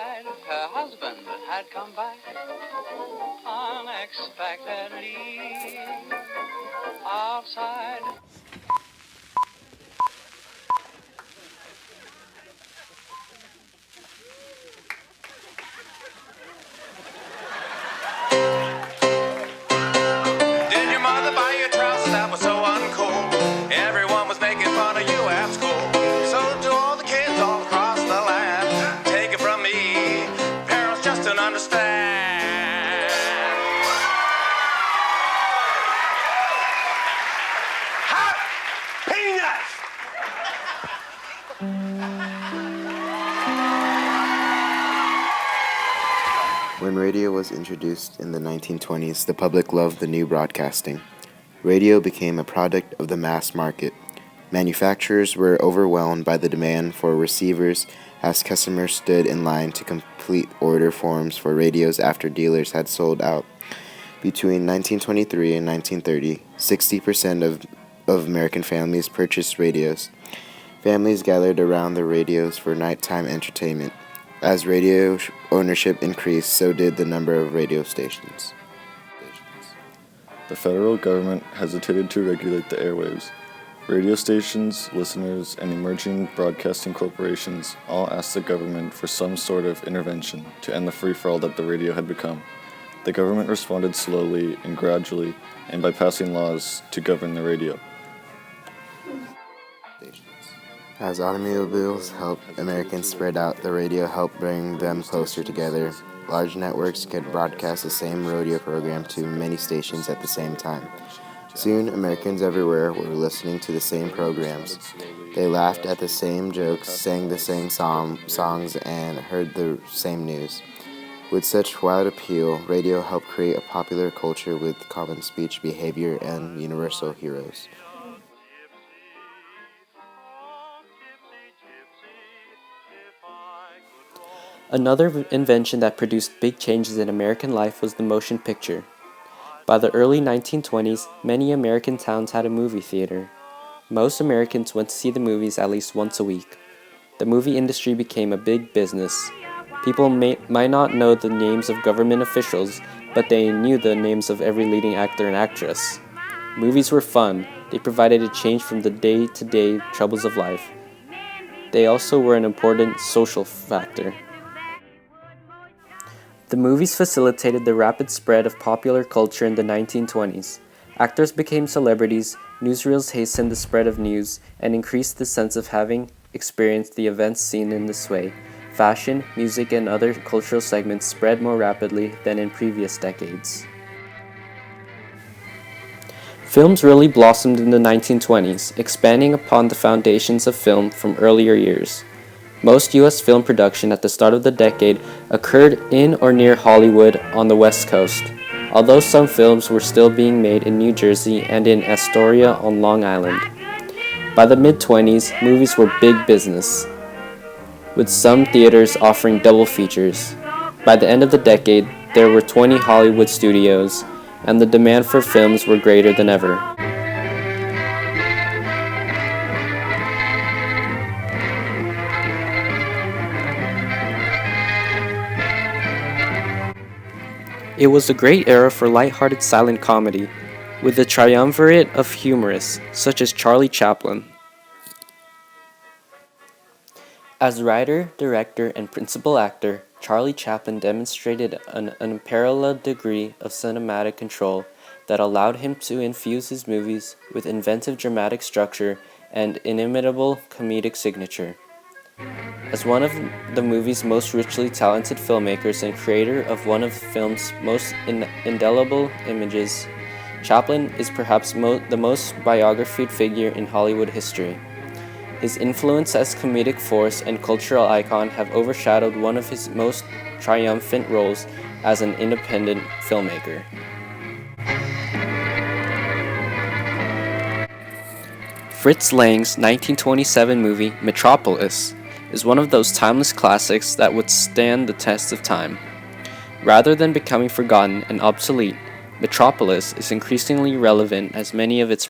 cried. Her husband had come back unexpectedly outside. Did your mother buy you trousers that were so uncool? Everyone was making fun of you at school. So to all the kids all across the land, take it from me, parents just don't understand. Hot peanuts! When radio was introduced in the 1920s, the public loved the new broadcasting. Radio became a product of the mass market. Manufacturers were overwhelmed by the demand for receivers as customers stood in line to complete order forms for radios after dealers had sold out. Between 1923 and 1930, 60% of American families purchased radios. Families gathered around the radios for nighttime entertainment. As radio ownership increased, so did the number of radio stations. The federal government hesitated to regulate the airwaves. Radio stations, listeners, and emerging broadcasting corporations all asked the government for some sort of intervention to end the free-for-all that the radio had become. The government responded slowly and gradually, and by passing laws to govern the radio. As automobiles helped Americans spread out, the radio helped bring them closer together. Large networks could broadcast the same radio program to many stations at the same time. Soon, Americans everywhere were listening to the same programs. They laughed at the same jokes, sang the same songs, and heard the same news. With such wide appeal, radio helped create a popular culture with common speech, behavior, and universal heroes. Another invention that produced big changes in American life was the motion picture. By the early 1920s, many American towns had a movie theater. Most Americans went to see the movies at least once a week. The movie industry became a big business. People might not know the names of government officials, but they knew the names of every leading actor and actress. Movies were fun. They provided a change from the day-to-day troubles of life. They also were an important social factor. The movies facilitated the rapid spread of popular culture in the 1920s. Actors became celebrities, newsreels hastened the spread of news, and increased the sense of having experienced the events seen in this way. Fashion, music, and other cultural segments spread more rapidly than in previous decades. Films really blossomed in the 1920s, expanding upon the foundations of film from earlier years. Most U.S. film production at the start of the decade occurred in or near Hollywood on the West Coast, although some films were still being made in New Jersey and in Astoria on Long Island. By the mid-20s, movies were big business, with some theaters offering double features. By the end of the decade, there were 20 Hollywood studios, and the demand for films were greater than ever. It was a great era for light-hearted silent comedy, with the triumvirate of humorists such as Charlie Chaplin. As writer, director, and principal actor, Charlie Chaplin demonstrated an unparalleled degree of cinematic control that allowed him to infuse his movies with inventive dramatic structure and inimitable comedic signature. As one of the movie's most richly talented filmmakers and creator of one of film's most indelible images, Chaplin is perhaps the most biographied figure in Hollywood history. His influence as comedic force and cultural icon have overshadowed one of his most triumphant roles as an independent filmmaker. Fritz Lang's 1927 movie, Metropolis, is one of those timeless classics that would stand the test of time. Rather than becoming forgotten and obsolete, Metropolis is increasingly relevant as many of its